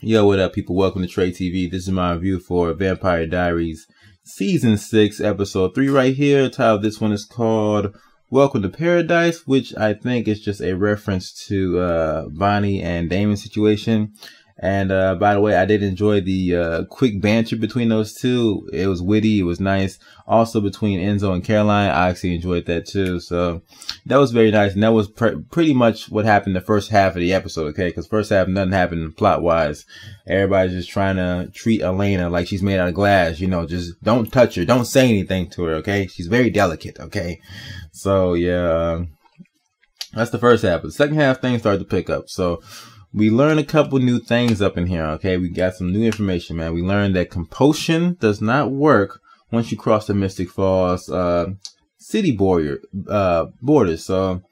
Yo, what up, people? Welcome to Trade TV. This is my review for Vampire Diaries Season 6, Episode 3 right here. The title of this one is called Welcome to Paradise, which I think is just a reference to Bonnie and Damon's situation. And by the way, I did enjoy the quick banter between those two. It was witty. It was nice. Also between Enzo and Caroline, I actually enjoyed that too. So that was very nice. And that was pretty much what happened the first half of the episode, okay? Because first half, nothing happened plot-wise. Everybody's just trying to treat Elena like she's made out of glass. You know, just don't touch her. Don't say anything to her, okay? She's very delicate, okay? So, yeah, that's the first half. But the second half, things started to pick up. So we learned a couple new things up in here, okay? We got some new information, man. We learned that compulsion does not work once you cross the Mystic Falls city borders. So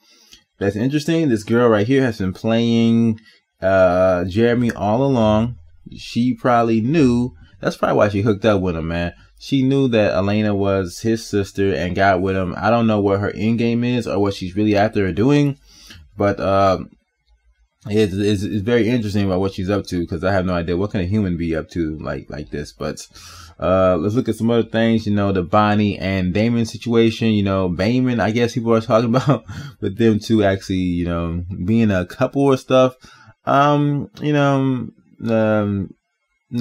that's interesting. This girl right here has been playing Jeremy all along. She probably knew. That's probably why she hooked up with him, man. She knew that Elena was his sister and got with him. I don't know what her end game is or what she's really after her doing, but it's very interesting about what she's up to, because I have no idea what can a human be up to like this. But let's look at some other things. You know, the Bonnie and Damon situation. You know, Damon, I guess people are talking about, but them two actually, you know, being a couple or stuff. No,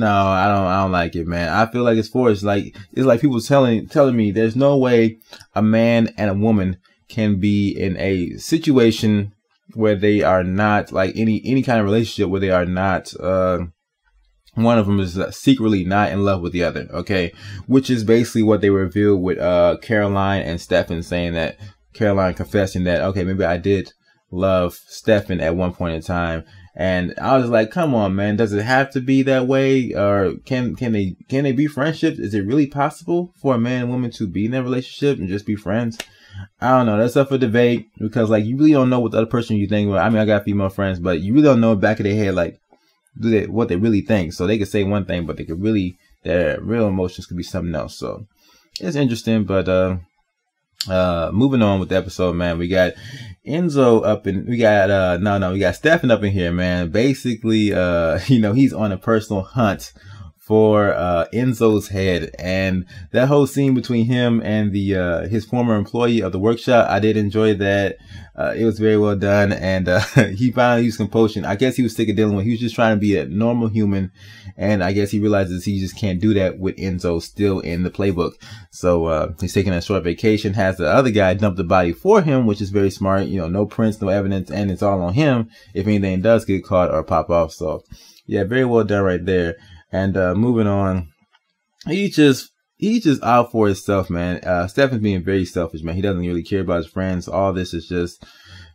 I don't like it, man. I feel like it's forced. It's like people telling me there's no way a man and a woman can be in a situation where they are not, like, any kind of relationship where they are not, one of them is secretly not in love with the other, okay? Which is basically what they revealed with Caroline and Stefan, saying that Caroline confessing that, okay, maybe I did love Stefan at one point in time. And I was like, come on, man, does it have to be that way? Or can they be friendships? Is it really possible for a man and woman to be in a relationship and just be friends? I don't know. That's up for debate, because, like, you really don't know what the other person you think. I mean, I got female friends, but you really don't know back of their head, like, what they really think. So they could say one thing, but they could really, their real emotions could be something else. So it's interesting. But moving on with the episode, man, we got Enzo up in, we got Stefan up in here, man. Basically, you know, he's on a personal hunt for Enzo's head, and that whole scene between him and the his former employee of the workshop, I did enjoy that. It was very well done, and he finally used compulsion. I guess he was sick of dealing with. He was just trying to be a normal human, and I guess he realizes he just can't do that with Enzo still in the playbook. So he's taking a short vacation, has the other guy dump the body for him, which is very smart. You know, no prints, no evidence, and it's all on him if anything does get caught or pop off. So yeah, very well done right there. And moving on, he's just out for himself, man. Stefan's being very selfish, man. He doesn't really care about his friends. All this is just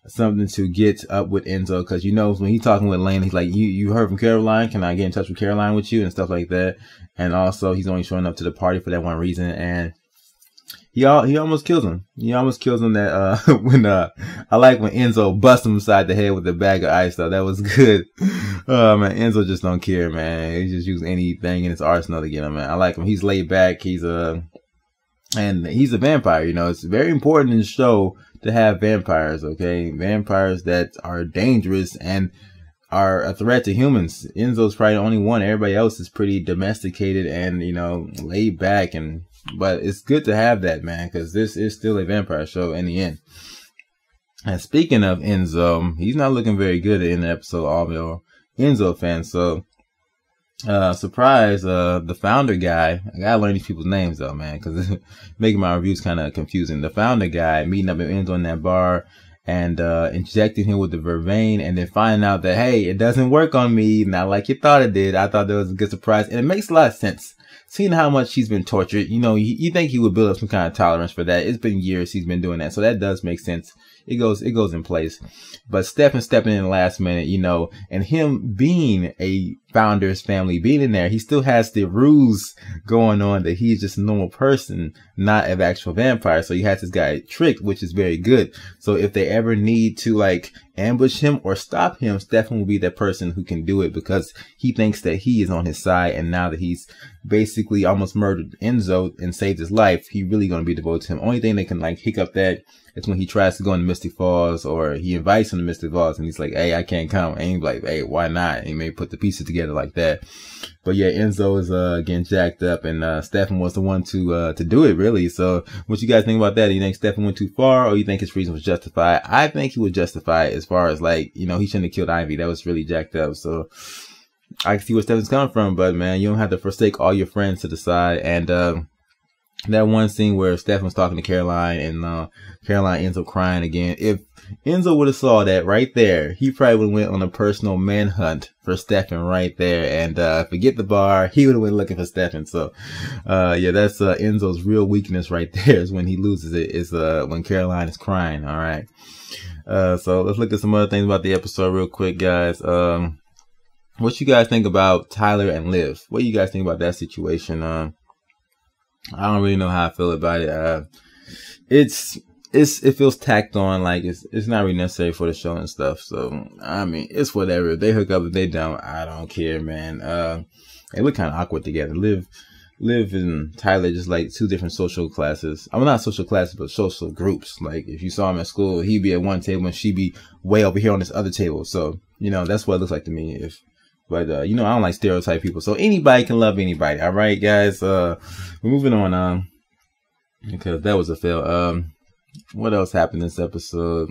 something to get up with Enzo, because, you know, when he's talking with Elena, he's like, you heard from Caroline? Can I get in touch with Caroline with you? And stuff like that. And also, he's only showing up to the party for that one reason. And he almost kills him. He almost kills him that when I like when Enzo busts him inside the head with a bag of ice, though. That was good. Man, Enzo just don't care, man. He just use anything in his arsenal to get him, man. I like him. He's laid back. He's and he's a vampire, you know. It's very important in the show to have vampires, okay? Vampires that are dangerous and are a threat to humans. Enzo's probably the only one. Everybody else is pretty domesticated and, you know, laid back, but it's good to have that, man, because this is still a vampire show in the end. And speaking of Enzo, he's not looking very good in the episode, all Enzo fans. So, surprise, the founder guy, I gotta learn these people's names though, man, because making my reviews kind of confusing. The founder guy meeting up with Enzo in that bar and injecting him with the vervain, and then finding out that, hey, it doesn't work on me, not like you thought it did. I thought that was a good surprise, and it makes a lot of sense. Seeing how much he's been tortured, you know, you think he would build up some kind of tolerance for that. It's been years he's been doing that, so that does make sense. It goes in place. But Stefan stepping in the last minute, you know, and him being a founder's family, being in there, he still has the ruse going on that he's just a normal person, not an actual vampire. So he has this guy tricked, which is very good. So if they ever need to, like, ambush him or stop him, Stefan will be that person who can do it, because he thinks that he is on his side. And now that he's basically almost murdered Enzo and saved his life, he really going to be devoted to him. Only thing that can, like, hiccup that is when he tries to go in the Mystic Falls, or he invites him to Mystic Falls, and he's like, hey, I can't come. And he's like, hey, why not? And he may put the pieces together like that. But yeah, Enzo is getting jacked up, and Stefan was the one to do it, really. So what you guys think about that? Do you think Stefan went too far, or you think his reason was justified? I think he was justified, as far as, like, you know, he shouldn't have killed Ivy. That was really jacked up. So I can see where Stefan's coming from, but man, you don't have to forsake all your friends to the side. And that one scene where Stefan was talking to Caroline, and Caroline ends up crying again. If Enzo would have saw that right there, he probably would have went on a personal manhunt for Stefan right there, and forget the bar, he would have went looking for Stefan. So yeah, that's Enzo's real weakness right there, is when he loses it, is when Caroline is crying. All right, so let's look at some other things about the episode real quick, guys. What you guys think about Tyler and Liv? What do you guys think about that situation? I don't really know how I feel about it. It feels tacked on, like it's not really necessary for the show and stuff. So I mean, it's whatever. If they hook up, if they don't, I don't care, man. They look kind of awkward together. Liv and Tyler just like two different social classes. I mean, not social classes, but social groups. Like if you saw him at school, he'd be at one table and she'd be way over here on this other table. So you know, that's what it looks like to me. But you know, I don't like stereotype people. So anybody can love anybody. All right, guys. We're moving on. Because that was a fail. What else happened this episode?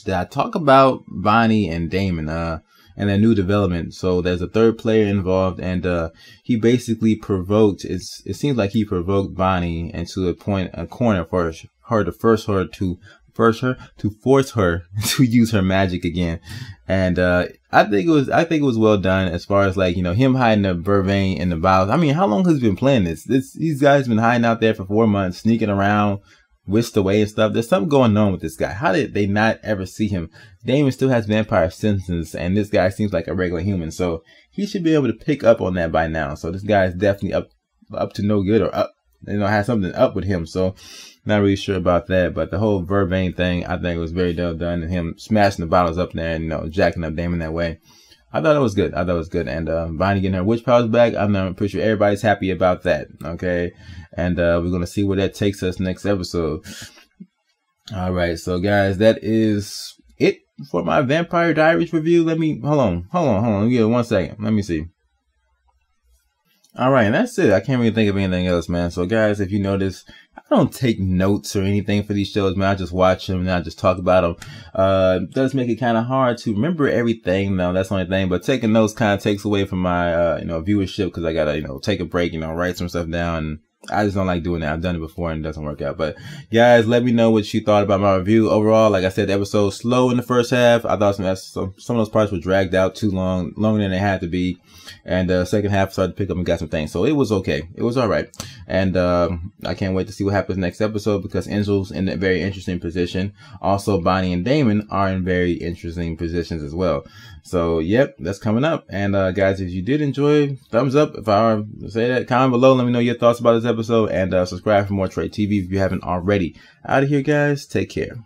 Did I talk about Bonnie and Damon and their new development? So there's a third player involved, and he basically provoked. It seems like he provoked Bonnie into a corner for her to force her to use her magic again. And I think it was well done, as far as, like, you know, him hiding the vervain in the bottles. I mean, how long has he been playing this? These guys been hiding out there for 4 months, sneaking around, whisked away and stuff. There's something going on with this guy. How did they not ever see him? Damon still has vampire senses, and this guy seems like a regular human, so he should be able to pick up on that by now. So this guy is definitely up to no good, or up, you know, has something up with him. So not really sure about that, but the whole vervain thing, I think, was very well done, and him smashing the bottles up there and, you know, jacking up Damon that way. I thought it was good. And Bonnie getting her witch powers back, I'm pretty sure everybody's happy about that. Okay, and we're gonna see where that takes us next episode. All right, so guys, that is it for my Vampire Diaries review. Let me hold on. Let me get 1 second. Let me see. All right, and that's it. I can't really think of anything else, man. So guys, if you notice, I don't take notes or anything for these shows, man. I just watch them and I just talk about them. It does make it kind of hard to remember everything, though. That's the only thing. But taking notes kind of takes away from my, you know, viewership, because I gotta, you know, take a break, you know, write some stuff down. And I just don't like doing that. I've done it before and it doesn't work out. But guys, let me know what you thought about my review. Overall, like I said, the episode was slow in the first half. I thought some of those parts were dragged out too long, longer than they had to be. And the second half started to pick up and got some things. So it was okay. It was all right. And I can't wait to see what happens next episode, because Enzo's in a very interesting position. Also, Bonnie and Damon are in very interesting positions as well. So, yep, that's coming up. And guys, if you did enjoy, thumbs up. If I say that, comment below. Let me know your thoughts about this episode. And subscribe for more Trade TV if you haven't already. Out of here, guys. Take care.